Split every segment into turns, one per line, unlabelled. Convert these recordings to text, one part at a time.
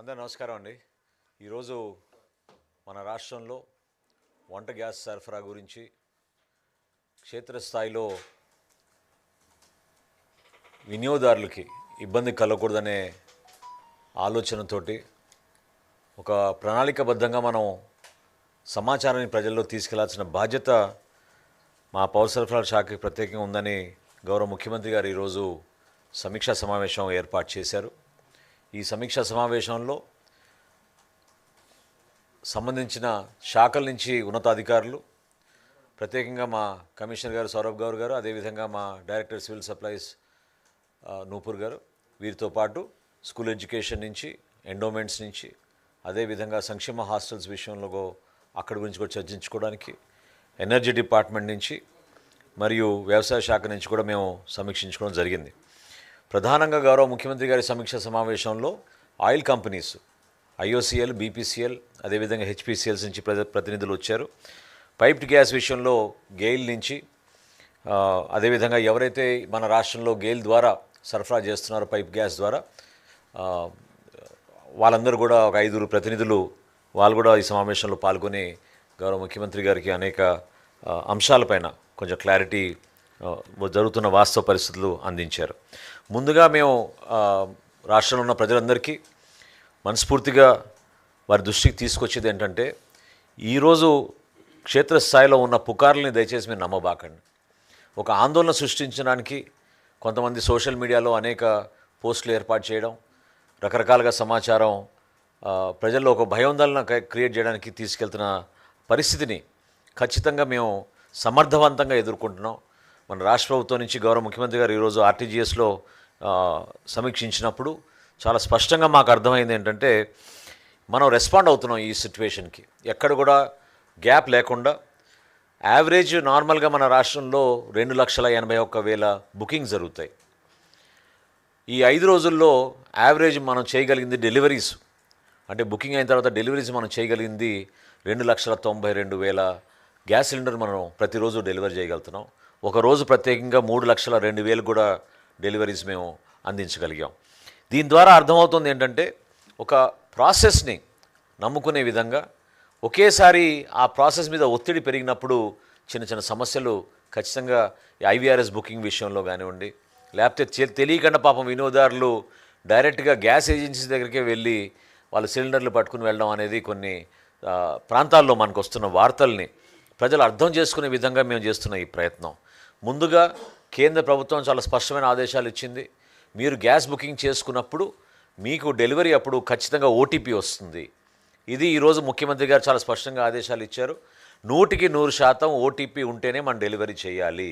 అందరూ నమస్కారం అండి. ఈరోజు మన రాష్ట్రంలో వంట గ్యాస్ సరఫరా గురించి క్షేత్రస్థాయిలో వినియోగదారులకి ఇబ్బంది కలగకూడదనే ఆలోచనతోటి ఒక ప్రణాళికాబద్ధంగా మనం సమాచారాన్ని ప్రజల్లో తీసుకెళ్లాల్సిన బాధ్యత మా పౌర సరఫరాల శాఖకి ప్రత్యేకంగా ఉందని గౌరవ ముఖ్యమంత్రి గారు ఈరోజు సమీక్షా సమావేశం ఏర్పాటు చేశారు. ఈ సమీక్షా సమావేశంలో సంబంధించిన శాఖల నుంచి ఉన్నతాధికారులు, ప్రత్యేకంగా మా కమిషనర్ గారు సౌరభ్ గౌర్ గారు, అదేవిధంగా మా డైరెక్టర్ సివిల్ సప్లైస్ నూపూర్ గారు, వీరితో పాటు స్కూల్ ఎడ్యుకేషన్ నుంచి, ఎండోమెంట్స్ నుంచి, అదేవిధంగా సంక్షేమ హాస్టల్స్ విషయంలో అక్కడి గురించి కూడా చర్చించుకోవడానికి, ఎనర్జీ డిపార్ట్మెంట్ నుంచి మరియు వ్యవసాయ శాఖ నుంచి కూడా మేము సమీక్షించుకోవడం జరిగింది. ప్రధానంగా గౌరవ ముఖ్యమంత్రి గారి సమీక్ష సమావేశంలో ఆయిల్ కంపెనీస్ ఐఓసిఎల్, బీపీసీఎల్, అదేవిధంగా హెచ్పిసిఎల్స్ నుంచి ప్రతినిధులు వచ్చారు. పైప్డ్ గ్యాస్ విషయంలో గెయిల్ నుంచి, అదేవిధంగా ఎవరైతే మన రాష్ట్రంలో గెయిల్ ద్వారా సరఫరా చేస్తున్నారో పైప్ గ్యాస్ ద్వారా, వాళ్ళందరూ కూడా ఒక 5 ప్రతినిధులు వాళ్ళు కూడా ఈ సమావేశంలో పాల్గొని గౌరవ ముఖ్యమంత్రి గారికి అనేక అంశాలపైన కొంచెం క్లారిటీ, జరుగుతున్న వాస్తవ పరిస్థితులు అందించారు. ముందుగా మేము రాష్ట్రంలో ఉన్న ప్రజలందరికీ మనస్ఫూర్తిగా వారి దృష్టికి తీసుకొచ్చేది ఏంటంటే, ఈరోజు క్షేత్రస్థాయిలో ఉన్న పుకార్లని దయచేసి మీరు నమ్మబాకండి. ఒక ఆందోళన సృష్టించడానికి కొంతమంది సోషల్ మీడియాలో అనేక పోస్టులు ఏర్పాటు చేయడం, రకరకాలుగా సమాచారం ప్రజల్లో ఒక భయోందోళన క్రియేట్ చేయడానికి తీసుకెళ్తున్న పరిస్థితిని ఖచ్చితంగా మేము సమర్థవంతంగా ఎదుర్కొంటున్నాం. మన రాష్ట్ర ప్రభుత్వం నుంచి గౌరవ ముఖ్యమంత్రి గారు ఈరోజు ఆర్టీజీఎస్లో సమీక్షించినప్పుడు చాలా స్పష్టంగా మాకు అర్థమైంది ఏంటంటే, మనం రెస్పాండ్ అవుతున్నాం ఈ సిచ్యువేషన్కి. ఎక్కడ కూడా గ్యాప్ లేకుండా యావరేజ్ నార్మల్గా మన రాష్ట్రంలో 2,81,000 బుకింగ్ జరుగుతాయి. ఈ 5 రోజుల్లో యావరేజ్ మనం చేయగలిగింది డెలివరీస్, అంటే బుకింగ్ అయిన తర్వాత డెలివరీస్ మనం చేయగలిగింది 2,92,000 గ్యాస్ సిలిండర్ మనం ప్రతిరోజు డెలివరీ చేయగలుగుతున్నాం. ఒకరోజు ప్రత్యేకంగా 3,02,000 కూడా డెలివరీస్ మేము అందించగలిగాం. దీని ద్వారా అర్థమవుతుంది ఏంటంటే, ఒక ప్రాసెస్ని నమ్ముకునే విధంగా ఒకేసారి ఆ ప్రాసెస్ మీద ఒత్తిడి పెరిగినప్పుడు చిన్న చిన్న సమస్యలు ఖచ్చితంగా ఐవీఆర్ఎస్ బుకింగ్ విషయంలో కానివ్వండి, లేకపోతే తెలియకుండా పాపం వినియోగదారులు డైరెక్ట్గా గ్యాస్ ఏజెన్సీస్ దగ్గరికే వెళ్ళి వాళ్ళు సిలిండర్లు పట్టుకుని వెళ్ళడం అనేది కొన్ని ప్రాంతాల్లో మనకు వస్తున్న వార్తల్ని ప్రజలు అర్థం చేసుకునే విధంగా మేము చేస్తున్న ఈ ప్రయత్నం. ముందుగా కేంద్ర ప్రభుత్వం చాలా స్పష్టమైన ఆదేశాలు ఇచ్చింది. మీరు గ్యాస్ బుకింగ్ చేసుకున్నప్పుడు మీకు డెలివరీ అప్పుడు ఖచ్చితంగా ఓటీపీ వస్తుంది. ఇది ఈరోజు ముఖ్యమంత్రి గారు చాలా స్పష్టంగా ఆదేశాలు ఇచ్చారు. 100% ఓటీపీ ఉంటేనే మనం డెలివరీ చేయాలి.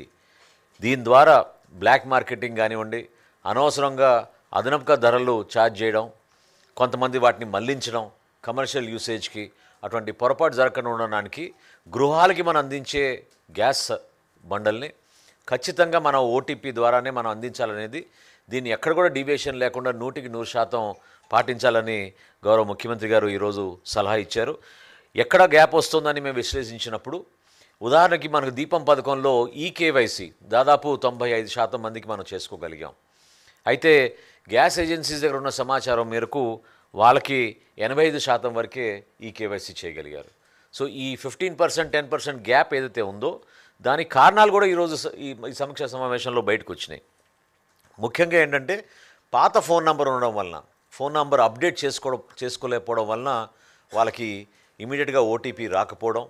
దీని ద్వారా బ్లాక్ మార్కెటింగ్ కానివ్వండి, అనవసరంగా అదనపుగా ధరలు ఛార్జ్ చేయడం, కొంతమంది వాటిని మళ్లించడం కమర్షియల్ యూసేజ్కి, అటువంటి పొరపాటు జరగకుండా ఉండడానికి గృహాలకి మనం అందించే గ్యాస్ బండల్ని ఖచ్చితంగా మనం ఓటీపీ ద్వారానే మనం అందించాలనేది, దీన్ని ఎక్కడ కూడా డీవియేషన్ లేకుండా 100% పాటించాలని గౌరవ ముఖ్యమంత్రి గారు ఈరోజు సలహా ఇచ్చారు. ఎక్కడ గ్యాప్ వస్తుందని మేము విశ్లేషించినప్పుడు, ఉదాహరణకి మనకు దీపం పథకంలో ఈకేవైసీ దాదాపు 95% మందికి మనం చేసుకోగలిగాం. అయితే గ్యాస్ ఏజెన్సీస్ దగ్గర ఉన్న సమాచారం మేరకు వాళ్ళకి 85% వరకే ఈకేవైసీ చేయగలిగారు. సో ఈ 15%, 10% గ్యాప్ ఏదైతే ఉందో దానికి కారణాలు కూడా ఈరోజు ఈ సమీక్షా సమావేశంలో బయటకు వచ్చినాయి. ముఖ్యంగా ఏంటంటే, పాత ఫోన్ నంబర్ ఉండడం వలన, ఫోన్ నంబర్ అప్డేట్ చేసుకోలేకపోవడం వలన వాళ్ళకి ఇమీడియట్గా ఓటీపీ రాకపోవడం,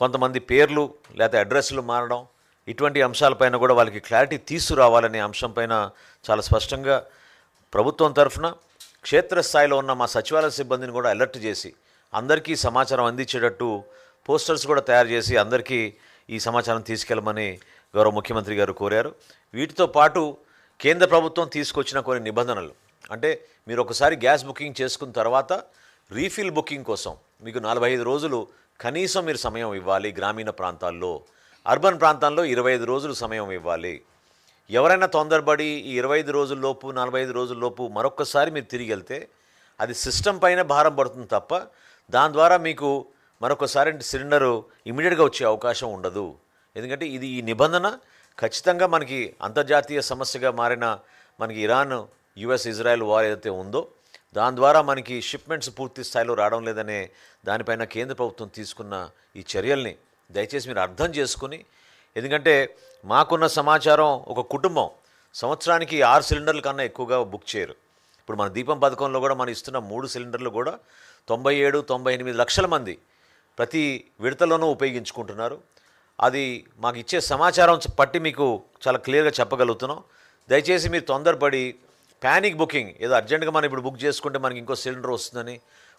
కొంతమంది పేర్లు లేదా అడ్రస్లు మారడం, ఇటువంటి అంశాలపైన కూడా వాళ్ళకి క్లారిటీ తీసుకురావాలనే అంశంపైన చాలా స్పష్టంగా ప్రభుత్వం తరఫున క్షేత్రస్థాయిలో ఉన్న మా సచివాలయ సిబ్బందిని కూడా అలర్ట్ చేసి అందరికీ సమాచారం అందించేటట్టు పోస్టర్స్ కూడా తయారు చేసి అందరికీ ఈ సమాచారం తీసుకెళ్ళమని గౌరవ ముఖ్యమంత్రి గారు కోరారు. వీటితో పాటు కేంద్ర ప్రభుత్వం తీసుకొచ్చిన కొన్ని నిబంధనలు, అంటే మీరు ఒకసారి గ్యాస్ బుకింగ్ చేసుకున్న తర్వాత రీఫిల్ బుకింగ్ కోసం మీకు 45 రోజులు కనీసం మీరు సమయం ఇవ్వాలి. గ్రామీణ ప్రాంతాల్లో, అర్బన్ ప్రాంతాల్లో 25 రోజులు సమయం ఇవ్వాలి. ఎవరైనా తొందరపడి ఈ 25 రోజుల్లోపు 45 రోజుల్లోపు మరొక్కసారి మీరు తిరిగి వెళ్తే అది సిస్టమ్ పైన భారం పడుతుంది తప్ప దాని ద్వారా మీకు మరొకసారి సిలిండరు ఇమీడియట్గా వచ్చే అవకాశం ఉండదు. ఎందుకంటే ఇది ఈ నిబంధన ఖచ్చితంగా మనకి అంతర్జాతీయ సమస్యగా మారిన మనకి ఇరాన్ యుఎస్ ఇజ్రాయెల్ వార్ ఏదైతే ఉందో దాని ద్వారా మనకి షిప్మెంట్స్ పూర్తి స్థాయిలో రావడం లేదనే దానిపైన కేంద్ర ప్రభుత్వం తీసుకున్న ఈ చర్యల్ని దయచేసి మీరు అర్థం చేసుకుని, ఎందుకంటే మాకున్న సమాచారం ఒక కుటుంబం సంవత్సరానికి 6 సిలిండర్ల కన్నా ఎక్కువగా బుక్ చేయరు. ఇప్పుడు మన దీపం పథకంలో కూడా మనం ఇస్తున్న 3 సిలిండర్లు కూడా 97-98 లక్షల మంది ప్రతి విడతలోనూ ఉపయోగించుకుంటున్నారు. అది మాకు ఇచ్చే సమాచారం పట్టి మీకు చాలా క్లియర్గా చెప్పగలుగుతున్నాం. దయచేసి మీరు తొందరపడి ప్యానిక్ బుకింగ్ ఏదో అర్జెంటుగా మనం ఇప్పుడు బుక్ చేసుకుంటే మనకి ఇంకో సిలిండర్ వస్తుందని,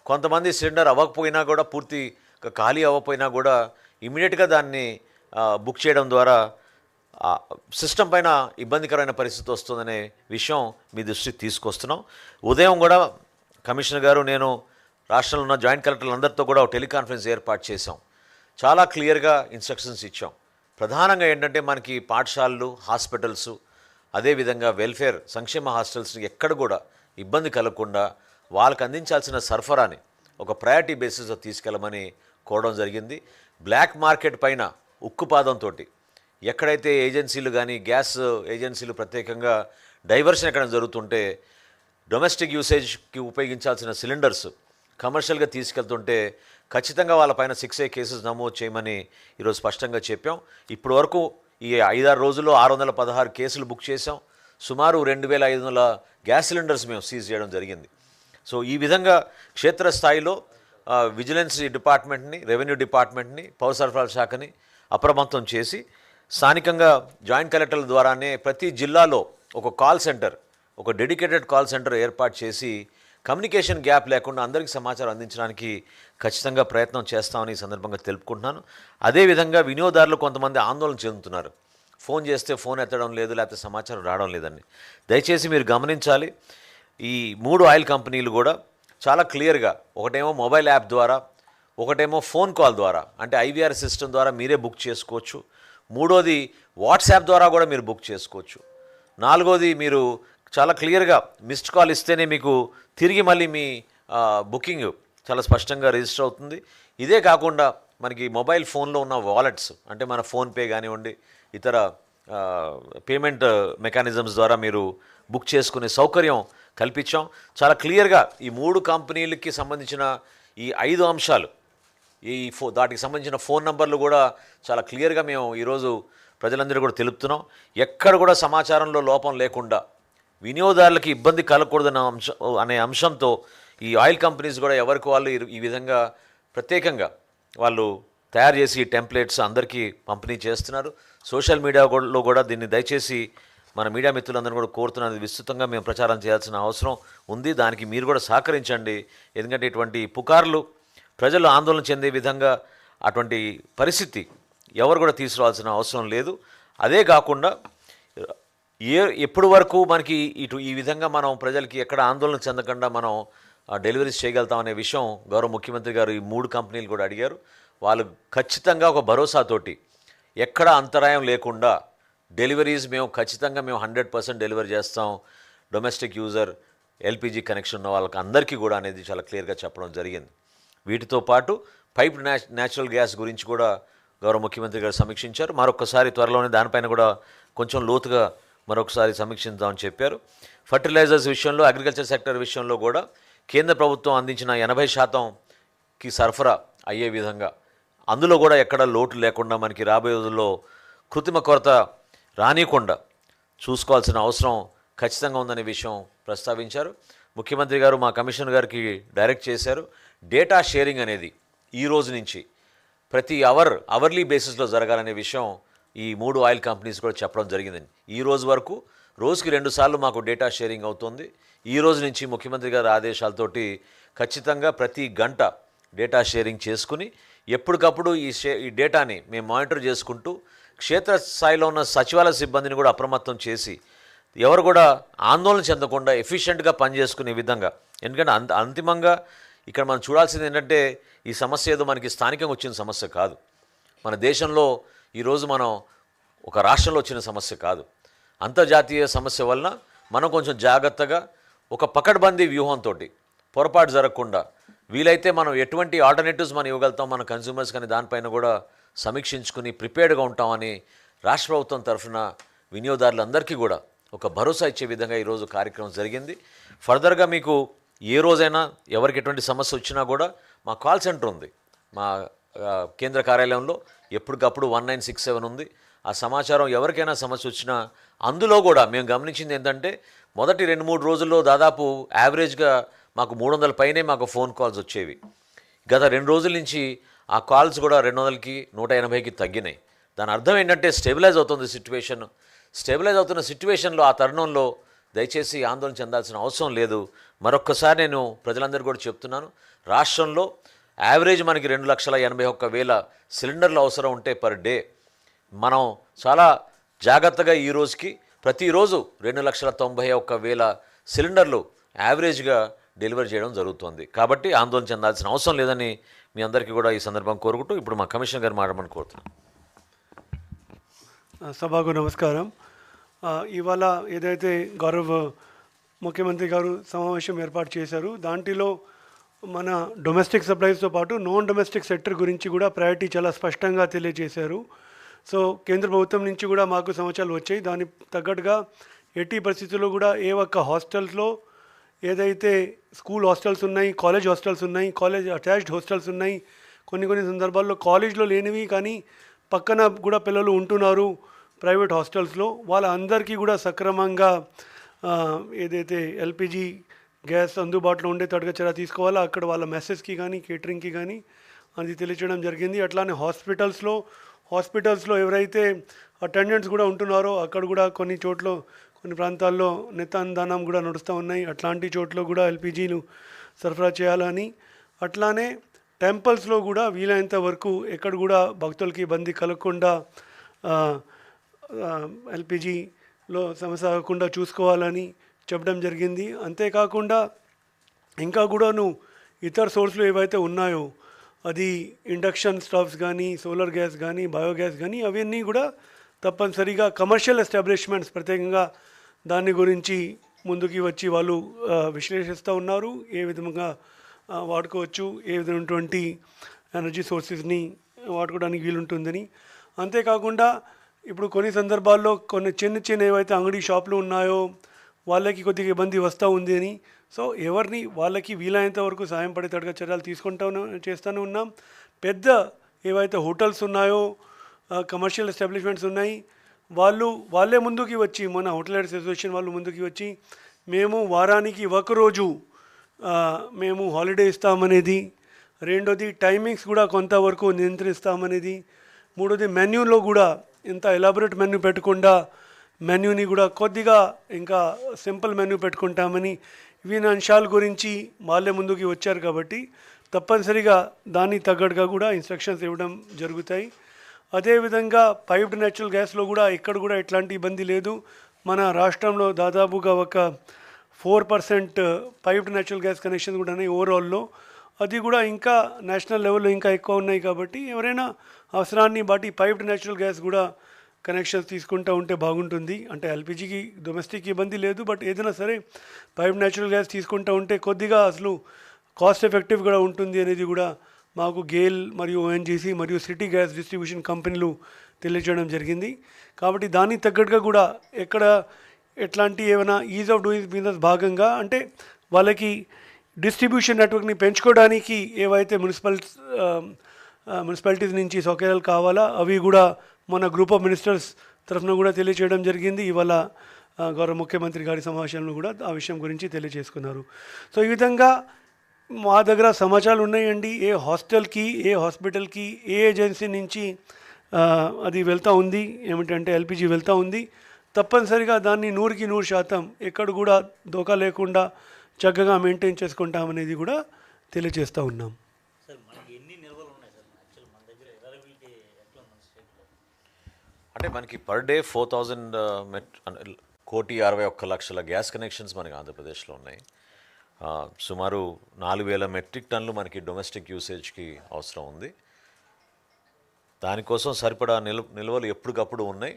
కొంతమంది సిలిండర్ అవ్వకపోయినా కూడా పూర్తి ఖాళీ అవ్వకపోయినా కూడా ఇమీడియట్గా దాన్ని బుక్ చేయడం ద్వారా సిస్టమ్ పైన ఇబ్బందికరమైన పరిస్థితి వస్తుందనే విషయం మీ దృష్టికి తీసుకొస్తున్నాం. ఉదయం కూడా కమిషనర్ గారు, నేను రాష్ట్రంలో ఉన్న జాయింట్ కలెక్టర్లందరితో కూడా ఒక టెలికాన్ఫరెన్స్ ఏర్పాటు చేశాం. చాలా క్లియర్గా ఇన్స్ట్రక్షన్స్ ఇచ్చాం. ప్రధానంగా ఏంటంటే మనకి పాఠశాలలు, హాస్పిటల్స్, అదేవిధంగా వెల్ఫేర్ సంక్షేమ హాస్టల్స్ని ఎక్కడ కూడా ఇబ్బంది కలగకుండా వాళ్ళకి అందించాల్సిన సరఫరాని ఒక ప్రయారిటీ బేసిస్లో తీసుకెళ్ళమని కోరడం జరిగింది. బ్లాక్ మార్కెట్ పైన ఉక్కుపాదంతో ఎక్కడైతే ఏజెన్సీలు కానీ గ్యాస్ ఏజెన్సీలు ప్రత్యేకంగా డైవర్షన్ ఎక్కడ జరుగుతుంటే డొమెస్టిక్ యూసేజ్కి ఉపయోగించాల్సిన సిలిండర్స్ కమర్షియల్గా తీసుకెళ్తుంటే ఖచ్చితంగా వాళ్ళపైన 6A కేసెస్ నమోదు చేయమని ఈరోజు స్పష్టంగా చెప్పాం. ఇప్పటి వరకు ఈ 5-6 రోజుల్లో 616 కేసులు బుక్ చేసాం. సుమారు 2500 గ్యాస్ సిలిండర్స్ మేము సీజ్ చేయడం జరిగింది. సో ఈ విధంగా క్షేత్రస్థాయిలో విజిలెన్స్ డిపార్ట్మెంట్ని, రెవెన్యూ డిపార్ట్మెంట్ని, పౌర సరఫరాల శాఖని అప్రమత్తం చేసి స్థానికంగా జాయింట్ కలెక్టర్ల ద్వారానే ప్రతి జిల్లాలో ఒక కాల్ సెంటర్, ఒక డెడికేటెడ్ కాల్ సెంటర్ ఏర్పాటు చేసి కమ్యూనికేషన్ గ్యాప్ లేకుండా అందరికీ సమాచారం అందించడానికి ఖచ్చితంగా ప్రయత్నం చేస్తామని ఈ సందర్భంగా తెలుపుకుంటున్నాను. అదేవిధంగా వినియోగదారులు కొంతమంది ఆందోళన చెందుతున్నారు. ఫోన్ చేస్తే ఫోన్ ఎత్తడం లేదు, లేకపోతే సమాచారం రావడం లేదని. దయచేసి మీరు గమనించాలి. ఈ 3 ఆయిల్ కంపెనీలు కూడా చాలా క్లియర్గా, ఒకటేమో మొబైల్ యాప్ ద్వారా, ఒకటేమో ఫోన్ కాల్ ద్వారా, అంటే IVR సిస్టమ్ ద్వారా మీరే బుక్ చేసుకోవచ్చు. మూడోది వాట్సాప్ ద్వారా కూడా మీరు బుక్ చేసుకోవచ్చు. నాలుగోది మీరు చాలా క్లియర్గా మిస్డ్ కాల్ ఇస్తేనే మీకు తిరిగి మళ్ళీ మీ బుకింగ్ చాలా స్పష్టంగా రిజిస్టర్ అవుతుంది. ఇదే కాకుండా మనకి మొబైల్ ఫోన్లో ఉన్న వాలెట్స్, అంటే మన ఫోన్పే కానివ్వండి, ఇతర పేమెంట్ మెకానిజమ్స్ ద్వారా మీరు బుక్ చేసుకునే సౌకర్యం కల్పించాం. చాలా క్లియర్గా ఈ 3 కంపెనీలకి సంబంధించిన ఈ 5 అంశాలు, దాటికి సంబంధించిన ఫోన్ నంబర్లు కూడా చాలా క్లియర్గా మేము ఈరోజు ప్రజలందరూ కూడా తెలుపుతున్నాం. ఎక్కడ కూడా సమాచారంలో లోపం లేకుండా వినియోగదారులకి ఇబ్బంది కలగకూడదన్న అనే అంశంతో ఈ ఆయిల్ కంపెనీస్ కూడా ఎవరికి వాళ్ళు ఈ విధంగా ప్రత్యేకంగా వాళ్ళు తయారు చేసి టెంప్లెట్స్ అందరికీ పంపిణీ చేస్తున్నారు. సోషల్ మీడియాలో కూడా దీన్ని దయచేసి మన మీడియా మిత్రులందరూ కూడా కోరుతున్నది విస్తృతంగా మేము ప్రచారం చేయాల్సిన అవసరం ఉంది. దానికి మీరు కూడా సహకరించండి. ఎందుకంటే ఇటువంటి పుకార్లు ప్రజలు ఆందోళన చెందే విధంగా అటువంటి పరిస్థితి ఎవరు కూడా తీసుకురావాల్సిన అవసరం లేదు. అదే కాకుండా ఎప్పటి వరకు మనకి ఈ విధంగా మనం ప్రజలకి ఎక్కడ ఆందోళన చెందకుండా మనం డెలివరీస్ చేయగలుగుతామనే విషయం గౌరవ ముఖ్యమంత్రి గారు ఈ 3 కంపెనీలు కూడా అడిగారు. వాళ్ళు ఖచ్చితంగా ఒక భరోసాతోటి ఎక్కడ అంతరాయం లేకుండా డెలివరీస్ మేము ఖచ్చితంగా 100% డెలివరీ చేస్తాం. డొమెస్టిక్ యూజర్, LPG కనెక్షన్ ఉన్న వాళ్ళకి అందరికీ కూడా అనేది చాలా క్లియర్గా చెప్పడం జరిగింది. వీటితో పాటు పైప్ న్యాచురల్ గ్యాస్ గురించి కూడా గౌరవ ముఖ్యమంత్రి గారు సమీక్షించారు. మరొకసారి త్వరలోనే దానిపైన కూడా కొంచెం లోతుగా మరొకసారి సమీక్షిద్దామని చెప్పారు. ఫర్టిలైజర్స్ విషయంలో, అగ్రికల్చర్ సెక్టర్ విషయంలో కూడా కేంద్ర ప్రభుత్వం అందించిన 80%కి సరఫరా అయ్యే విధంగా, అందులో కూడా ఎక్కడ లోటు లేకుండా మనకి రాబోయే రోజుల్లో కృత్రిమ కొరత రానియకుండా చూసుకోవాల్సిన అవసరం ఖచ్చితంగా ఉందనే విషయం ప్రస్తావించారు. ముఖ్యమంత్రి గారు మా కమిషనర్ గారికి డైరెక్ట్ చేశారు. డేటా షేరింగ్ అనేది ఈ రోజు నుంచి ప్రతి అవర్లీ బేసిస్లో జరగాలనే విషయం ఈ 3 ఆయిల్ కంపెనీస్ కూడా చెప్పడం జరిగిందండి. ఈ రోజు వరకు రోజుకి 2 సార్లు మాకు డేటా షేరింగ్ అవుతుంది. ఈ రోజు నుంచి ముఖ్యమంత్రి గారి ఆదేశాలతోటి ఖచ్చితంగా ప్రతి గంట డేటా షేరింగ్ చేసుకుని ఎప్పటికప్పుడు ఈ డేటాని మేము మానిటర్ చేసుకుంటూ క్షేత్రస్థాయిలో ఉన్న సచివాలయ సిబ్బందిని కూడా అప్రమత్తం చేసి ఎవరు కూడా ఆందోళన చెందకుండా ఎఫిషియెంట్గా పనిచేసుకునే విధంగా, ఎందుకంటే అంతిమంగా ఇక్కడ మనం చూడాల్సింది ఏంటంటే ఈ సమస్య ఏదో మనకి స్థానికంగా వచ్చిన సమస్య కాదు. మన దేశంలో ఈరోజు మనం ఒక రాష్ట్రంలో వచ్చిన సమస్య కాదు. అంతర్జాతీయ సమస్య వలన మనం కొంచెం జాగ్రత్తగా ఒక పకడ్బందీ వ్యూహంతో పొరపాటు జరగకుండా వీలైతే మనం ఎటువంటి ఆల్టర్నేటివ్స్ మనం ఇవ్వగలుగుతాం మన కన్స్యూమర్స్ కానీ దానిపైన కూడా సమీక్షించుకుని ప్రిపేర్డ్గా ఉంటామని రాష్ట్ర ప్రభుత్వం తరఫున వినియోగదారులందరికీ కూడా ఒక భరోసా ఇచ్చే విధంగా ఈరోజు కార్యక్రమం జరిగింది. ఫర్దర్గా మీకు ఏ రోజైనా ఎవరికి ఎటువంటి సమస్య వచ్చినా కూడా మా కాల్ సెంటర్ ఉంది. మా కేంద్ర కార్యాలయంలో ఎప్పటికప్పుడు 1967 ఉంది. ఆ సమాచారం ఎవరికైనా సమస్య వచ్చినా అందులో కూడా మేము గమనించింది ఏంటంటే మొదటి 2-3 రోజుల్లో దాదాపు యావరేజ్గా మాకు 300 పైనే మాకు ఫోన్ కాల్స్ వచ్చేవి. గత 2 రోజుల నుంచి ఆ కాల్స్ కూడా 200కి 180కి తగ్గినాయి. దాని అర్థం ఏంటంటే స్టెబిలైజ్ అవుతుంది సిట్యువేషన్. స్టెబిలైజ్ అవుతున్న సిట్యువేషన్లో ఆ తరుణంలో దయచేసి ఆందోళన చెందాల్సిన అవసరం లేదు. మరొక్కసారి నేను ప్రజలందరూ కూడా చెప్తున్నాను, రాష్ట్రంలో యావరేజ్ మనకి 2,81,000 సిలిండర్లు అవసరం ఉంటే పర్ డే మనం చాలా జాగ్రత్తగా ఈ రోజుకి ప్రతిరోజు 2,91,000 సిలిండర్లు యావరేజ్గా డెలివరీ చేయడం జరుగుతుంది. కాబట్టి ఆందోళన చెందాల్సిన అవసరం లేదని మీ అందరికీ కూడా ఈ సందర్భం కోరుకుంటూ ఇప్పుడు మా కమిషనర్ గారు మాట్లాడమని కోరుతున్నాను.
సభకు నమస్కారం. ఇవాళ ఏదైతే గౌరవ ముఖ్యమంత్రి గారు సమావేశం ఏర్పాటు చేశారు, దాంట్లో మన డొమెస్టిక్ సప్లైస్తో పాటు నాన్ డొమెస్టిక్ సెక్టర్ గురించి కూడా ప్రయారిటీ చాలా స్పష్టంగా తెలియజేశారు. సో కేంద్ర ప్రభుత్వం నుంచి కూడా మాకు సమాచారాలు వచ్చాయి. దానికి తగ్గట్టుగా ఎట్టి పరిస్థితుల్లో కూడా ఏ ఒక్క హాస్టల్స్లో ఏదైతే స్కూల్ హాస్టల్స్ ఉన్నాయి, కాలేజ్ హాస్టల్స్ ఉన్నాయి, కాలేజ్ అటాచ్డ్ హాస్టల్స్ ఉన్నాయి, కొన్ని సందర్భాల్లో కాలేజ్లో లేనివి కానీ పక్కన కూడా పిల్లలు ఉంటున్నారు ప్రైవేట్ హాస్టల్స్లో, వాళ్ళందరికీ కూడా సక్రమంగా ఏదైతే ఎల్పిజి గ్యాస్ అందుబాటులో ఉండేటట్టుగా చర్య తీసుకోవాలా. అక్కడ వాళ్ళ మెస్సెస్కి కానీ కేటరింగ్కి కానీ అది తెలియచేయడం జరిగింది. అట్లానే హాస్పిటల్స్లో ఎవరైతే అటెండెంట్స్ కూడా ఉంటున్నారో అక్కడ కూడా కొన్ని ప్రాంతాల్లో నిత్యాన్నదానం కూడా నడుస్తూ ఉన్నాయి. అట్లాంటి చోట్ల కూడా ఎల్పిజీలు సరఫరా చేయాలని, అట్లానే టెంపుల్స్లో కూడా వీలైనంత వరకు ఎక్కడ కూడా భక్తులకి ఇబ్బంది కలగకుండా ఎల్పిజిలో సమస్య కాకుండా చూసుకోవాలని చెప్పడం జరిగింది. అంతేకాకుండా ఇంకా కూడాను ఇతర సోర్సులు ఏవైతే ఉన్నాయో, అది ఇండక్షన్ స్టవ్స్ కానీ, సోలార్ గ్యాస్ కానీ, బయోగ్యాస్ కానీ, అవన్నీ కూడా తప్పనిసరిగా కమర్షియల్ ఎస్టాబ్లిష్మెంట్స్ ప్రత్యేకంగా దాని గురించి ముందుకి వచ్చి వాళ్ళు విశ్లేషిస్తూ ఉన్నారు. ఏ విధంగా వాడుకోవచ్చు, ఏ విధమైనటువంటి ఎనర్జీ సోర్సెస్ని వాడుకోవడానికి వీలుంటుందని. అంతేకాకుండా ఇప్పుడు కొన్ని సందర్భాల్లో కొన్ని చిన్న ఏవైతే అంగడి షాపులు ఉన్నాయో వాళ్ళకి కొద్దిగా ఇబ్బంది వస్తూ ఉంది అని, సో ఎవరిని వాళ్ళకి వీలైనంత వరకు సాయం పడేటట్టుగా చర్యలు చేస్తూనే ఉన్నాం. పెద్ద ఏవైతే హోటల్స్ ఉన్నాయో, కమర్షియల్ ఎస్టాబ్లిష్మెంట్స్ ఉన్నాయి, వాళ్ళే ముందుకి వచ్చి, మన హోటల్ అసోసియేషన్ వాళ్ళు ముందుకి వచ్చి మేము వారానికి ఒకరోజు మేము హాలిడే ఇస్తామనేది, రెండోది టైమింగ్స్ కూడా కొంతవరకు నియంత్రిస్తామనేది, మూడోది మెన్యూలో కూడా ఇంత ఎలాబొరేట్ మెన్యూ పెట్టకుండా మెన్యూని కూడా కొద్దిగా ఇంకా సింపుల్ మెన్యూ పెట్టుకుంటామని, ఇవి అంశాల గురించి వాళ్ళే ముందుకి వచ్చారు. కాబట్టి తప్పనిసరిగా దానికి తగ్గట్టుగా కూడా ఇన్స్ట్రక్షన్స్ ఇవ్వడం జరుగుతాయి. అదేవిధంగా పైప్డ్ నేచురల్ గ్యాస్లో కూడా ఇక్కడ కూడా ఎట్లాంటి ఇబ్బంది లేదు. మన రాష్ట్రంలో దాదాపుగా ఒక 4% పైప్డ్ నేచురల్ గ్యాస్ కనెక్షన్స్ కూడా ఉన్నాయి ఓవరాల్లో. అది కూడా ఇంకా నేషనల్ లెవెల్లో ఇంకా ఎక్కువ ఉన్నాయి. కాబట్టి ఎవరైనా అవసరాన్ని బట్టి పైప్డ్ నేచురల్ గ్యాస్ కూడా కనెక్షన్స్ తీసుకుంటూ ఉంటే బాగుంటుంది. అంటే ఎల్పిజికి డొమెస్టిక్ ఇబ్బంది లేదు, బట్ ఏదైనా సరే పైప్డ్ నేచురల్ గ్యాస్ తీసుకుంటూ ఉంటే కొద్దిగా అసలు కాస్ట్ ఎఫెక్టివ్ కూడా ఉంటుంది అనేది కూడా మాకు గేల్ మరియు ఓఎన్జీసీ మరియు సిటీ గ్యాస్ డిస్ట్రిబ్యూషన్ కంపెనీలు తెలియజేయడం జరిగింది. కాబట్టి దానికి తగ్గట్టుగా కూడా ఎక్కడ ఎట్లాంటి ఏమైనా ఈజ్ ఆఫ్ డూయింగ్ బిజినెస్ భాగంగా, అంటే వాళ్ళకి డిస్ట్రిబ్యూషన్ నెట్వర్క్ని పెంచుకోవడానికి ఏవైతే మున్సిపాలిటీస్ నుంచి సౌకర్యాలు కావాలా అవి కూడా మన గ్రూప్ ఆఫ్ మినిస్టర్స్ తరఫున కూడా తెలియజేయడం జరిగింది. ఇవాళ గౌరవ ముఖ్యమంత్రి గారి సమావేశంలో కూడా ఆ విషయం గురించి తెలియజేసుకున్నారు. సో ఈ విధంగా మా దగ్గర సమాచారాలు ఉన్నాయండి. ఏ హాస్టల్కి, ఏ హాస్పిటల్కి, ఏ ఏజెన్సీ నుంచి అది వెళ్తూ ఉంది, ఏమిటంటే ఎల్పిజి వెళ్తూ ఉంది, తప్పనిసరిగా దాన్ని 100కి 100% ఎక్కడ కూడా దోకా లేకుండా చక్కగా మెయింటైన్ చేసుకుంటామనేది కూడా తెలియజేస్తూ ఉన్నాం.
అంటే మనకి పర్ డే 4,061,61,00,000 గ్యాస్ కనెక్షన్స్ మనకి ఆంధ్రప్రదేశ్లో ఉన్నాయి. సుమారు 4,000 మెట్రిక్ టన్నులు మనకి డొమెస్టిక్ యూసేజ్కి అవసరం ఉంది. దానికోసం సరిపడా నిల్వలు ఎప్పటికప్పుడు ఉన్నాయి.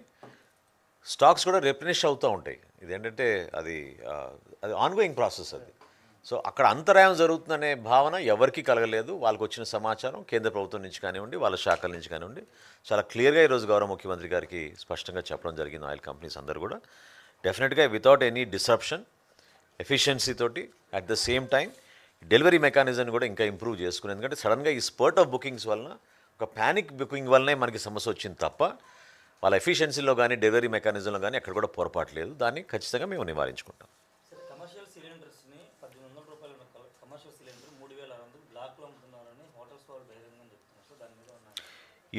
స్టాక్స్ కూడా రిప్లెనిష్ అవుతూ ఉంటాయి. ఇదేంటంటే అది ఆన్గోయింగ్ ప్రాసెస్ అది. సో అక్కడ అంతరాయం జరుగుతుందనే భావన ఎవరికీ కలగలేదు. వాళ్ళకి వచ్చిన సమాచారం కేంద్ర ప్రభుత్వం నుంచి కానివ్వండి, వాళ్ళ శాఖల నుంచి కానివ్వండి, చాలా క్లియర్గా ఈరోజు గౌరవ ముఖ్యమంత్రి గారికి స్పష్టంగా చెప్పడం జరిగింది. ఆయిల్ కంపెనీస్ అందరూ కూడా డెఫినెట్గా వితౌట్ ఎనీ డిస్రప్షన్ ఎఫిషియన్సీ తోటి at the same time delivery mechanism కూడా ఇంకా ఇంప్రూవ్ చేసుకుని, ఎందుకంటే సడన్గా ఈ స్పర్ట్ ఆఫ్ బుకింగ్స్ వలన ఒక ప్యానిక్ బుకింగ్ వల్లనే మనకి సమస్య వచ్చింది తప్ప వాళ్ళ ఎఫిషియన్సీలో కానీ డెలివరీ మెకానిజంలో కానీ ఎక్కడ కూడా పొరపాటు లేదు. దాన్ని ఖచ్చితంగా మేము నివారించుకుంటాం.
సార్, కమర్షియల్ సిలిండర్స్ని 1,800 రూపాయలు ఉన్న కమర్షియల్ సిలిండర్ 3,600 బ్లాక్లో అమ్ముతున్నారని హోటల్స్ వాళ్ళు బహిరంగంగా చెప్తున్నారు. సో దాని మీద ఉన్న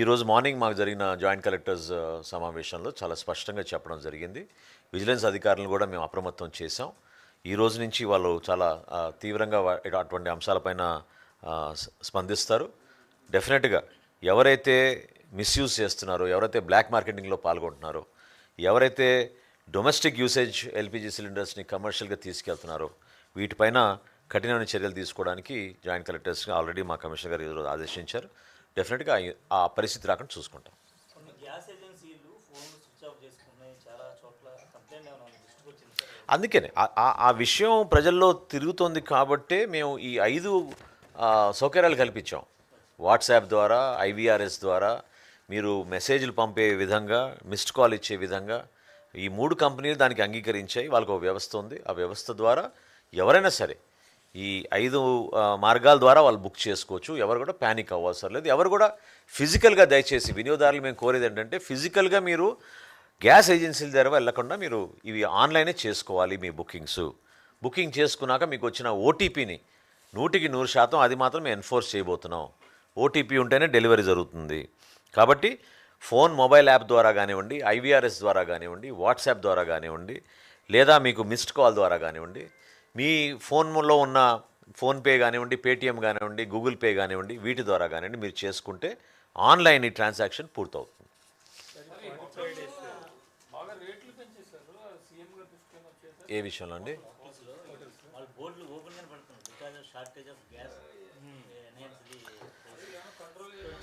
ఈరోజు మార్నింగ్ మాకు జరిగిన జాయింట్ కలెక్టర్స్ సమావేశంలో చాలా స్పష్టంగా చెప్పడం జరిగింది. విజిలెన్స్ అధికారులను కూడా మేము అప్రమత్తం చేశాం. ఈ రోజు నుంచి వాళ్ళు చాలా తీవ్రంగా అటువంటి అంశాలపైన స్పందిస్తారు. డెఫినెట్గా ఎవరైతే మిస్యూజ్ చేస్తున్నారో, ఎవరైతే బ్లాక్ మార్కెటింగ్లో పాల్గొంటున్నారో, ఎవరైతే డొమెస్టిక్ యూసేజ్ ఎల్పిజి సిలిండర్స్ని కమర్షియల్గా తీసుకెళ్తున్నారో వీటిపైన కఠినమైన చర్యలు తీసుకోవడానికి జాయింట్ కలెక్టర్స్గా ఆల్రెడీ మా కమిషనర్ గారు ఈరోజు ఆదేశించారు. డెఫినెట్గా ఆ పరిస్థితి రాకుండా చూసుకుంటాం.
కొన్ని గ్యాస్ ఏజెన్సీలు ఫోన్లు స్విచ్ ఆఫ్ చేసుకున్నాయి, చాలా చోట్ల కంప్లైంట్ ఏమైనా దృష్టికి వచ్చింది సార్?
అందుకనే ఆ విషయం ప్రజల్లో తిరుగుతోంది కాబట్టే మేము ఈ 5 సౌకర్యాలు కల్పించాం. వాట్సాప్ ద్వారా, IVRS ద్వారా మీరు మెసేజ్లు పంపే విధంగా, మిస్డ్ కాల్ ఇచ్చే విధంగా ఈ 3 కంపెనీలు దానికి అంగీకరించాయి. వాళ్ళకు ఒక వ్యవస్థ ఉంది. ఆ వ్యవస్థ ద్వారా ఎవరైనా సరే ఈ 5 మార్గాల ద్వారా వాళ్ళు బుక్ చేసుకోవచ్చు. ఎవరు కూడా ప్యానిక్ అవ్వవసరం లేదు. ఎవరు కూడా ఫిజికల్గా, దయచేసి వినియోగదారులు మేము కోరేది ఏంటంటే ఫిజికల్గా మీరు గ్యాస్ ఏజెన్సీల ద్వారా వెళ్ళకుండా మీరు ఇవి ఆన్లైనే చేసుకోవాలి. మీ బుకింగ్ చేసుకున్నాక మీకు వచ్చిన ఓటీపీని 100% అది మాత్రం మేము ఎన్ఫోర్స్ చేయబోతున్నాం. ఓటీపీ ఉంటేనే డెలివరీ జరుగుతుంది. కాబట్టి మొబైల్ యాప్ ద్వారా కానివ్వండి, IVRS ద్వారా కానివ్వండి, వాట్సాప్ ద్వారా కానివ్వండి, లేదా మీకు మిస్డ్ కాల్ ద్వారా కానివ్వండి, మీ ఫోన్లో ఉన్న ఫోన్పే కానివ్వండి, పేటిఎం కానివ్వండి, గూగుల్ పే కానివ్వండి, వీటి ద్వారా కానివ్వండి మీరు చేసుకుంటే ఆన్లైన్ ఈ ట్రాన్సాక్షన్ పూర్తవుతుంది. ఏ విషయంలో అండి?
వాళ్ళ బోర్డులు ఓపెన్గా పడుతున్నారు because of shortage of gas.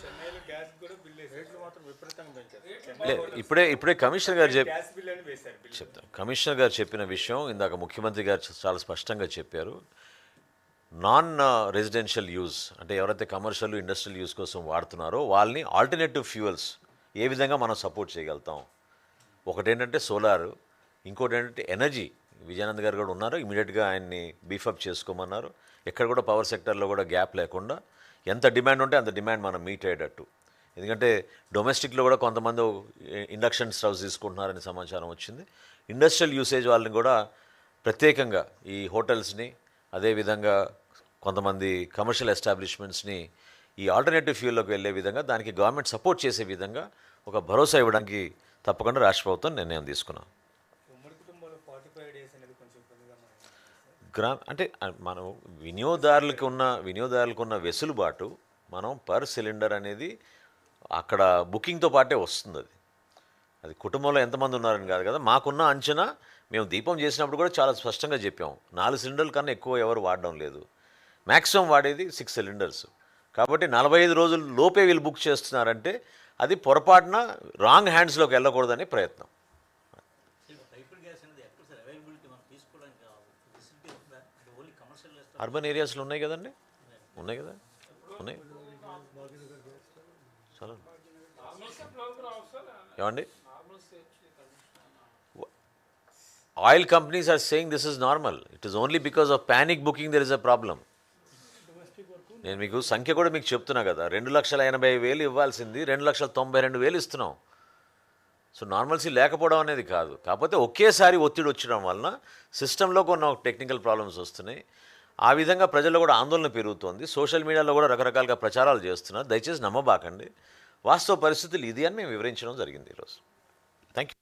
చెన్నైలో గ్యాస్ కూడా బిల్ రేట్లు మాత్రం విపరీతంగా పెంచారు.
లేదు, ఇప్పుడే కమిషనర్ గారు
గ్యాస్ బిల్ అని వేశారు.
చెప్తాను. కమిషనర్ గారు చెప్పిన విషయం ఇందాక ముఖ్యమంత్రి గారు చాలా స్పష్టంగా చెప్పారు. నాన్ రెసిడెన్షియల్ యూజ్ అంటే ఎవరైతే కమర్షియల్, ఇండస్ట్రియల్ యూజ్ కోసం వాడుతున్నారో వాళ్ళని ఆల్టర్నేటివ్ ఫ్యూయల్స్ ఏ విధంగా మనం సపోర్ట్ చేయగలుగుతాం. ఒకటేంటంటే సోలార్, ఇంకోటి ఏంటంటే ఎనర్జీ. విజయానంద్ గారు కూడా ఉన్నారు, ఇమీడియట్గా ఆయన్ని బీఫప్ చేసుకోమన్నారు. ఎక్కడ కూడా పవర్ సెక్టర్లో కూడా గ్యాప్ లేకుండా ఎంత డిమాండ్ ఉంటే అంత డిమాండ్ మనం మీట్ అయ్యేటట్టు. ఎందుకంటే డొమెస్టిక్లో కూడా కొంతమంది ఇండక్షన్ స్టవ్స్ తీసుకుంటున్నారని సమాచారం వచ్చింది. ఇండస్ట్రియల్ యూసేజ్ వాళ్ళని కూడా ప్రత్యేకంగా ఈ హోటల్స్ని, అదేవిధంగా కొంతమంది కమర్షియల్ ఎస్టాబ్లిష్మెంట్స్ని ఈ ఆల్టర్నేటివ్ ఫ్యూల్లోకి వెళ్ళే విధంగా దానికి గవర్నమెంట్ సపోర్ట్ చేసే విధంగా ఒక భరోసా ఇవ్వడానికి తప్పకుండా రాష్ట్ర ప్రభుత్వం నిర్ణయం తీసుకున్నాం.
ఉమ్మడి కుటుంబంలో 45 days అనేది కొంచెం ఇబ్బందిగా
అంటే మనం వినియోగదారులకు ఉన్న వెసులుబాటు మనం పర్ సిలిండర్ అనేది అక్కడ బుకింగ్తో పాటే వస్తుంది. అది కుటుంబంలో ఎంతమంది ఉన్నారని కాదు కదా. మాకున్న అంచనా మేము దీపం చేసినప్పుడు కూడా చాలా స్పష్టంగా చెప్పాం. 4 సిలిండర్ల కన్నా ఎక్కువ ఎవరు వాడడం లేదు. మ్యాక్సిమం వాడేది 6 సిలిండర్స్. కాబట్టి 45 రోజుల లోపే వీళ్ళు బుక్ చేస్తున్నారంటే అది పొరపాటున రాంగ్ హ్యాండ్స్లోకి వెళ్ళకూడదనే ప్రయత్నం.
పైపుడ్ గ్యాస్ అనేది ఎక్కడ సార్ అవైలబిలిటీ మనం తీసుకోవడానికి ఫెసిలిటీ ఉందా? అంటే ఓన్లీ కమర్షియల్
అర్బన్ ఏరియాస్లో ఉన్నాయి కదండి, ఉన్నాయి కదా, ఉన్నాయి. చాలా ఏమండి, oil companies are saying this is normal. It is only because of panic booking there is a problem. నేను మీకు సంఖ్య కూడా మీకు చెప్తున్నా కదా, 2,80,000 ఇవ్వాల్సింది 2,92,000 ఇస్తున్నాం. సో నార్మల్సీ లేకపోవడం అనేది కాదు, కాకపోతే ఒకేసారి ఒత్తిడి వచ్చడం వలన సిస్టంలో కొన్ని టెక్నికల్ ప్రాబ్లమ్స్ వస్తున్నాయి. ఆ విధంగా ప్రజల్లో కూడా ఆందోళన పెరుగుతోంది. సోషల్ మీడియాలో కూడా రకరకాలుగా ప్రచారాలు చేస్తున్నారు. దయచేసి నమ్మబాకండి. వాస్తవ పరిస్థితులు ఇది అని మేము వివరించడం జరిగింది ఈరోజు. Thank you.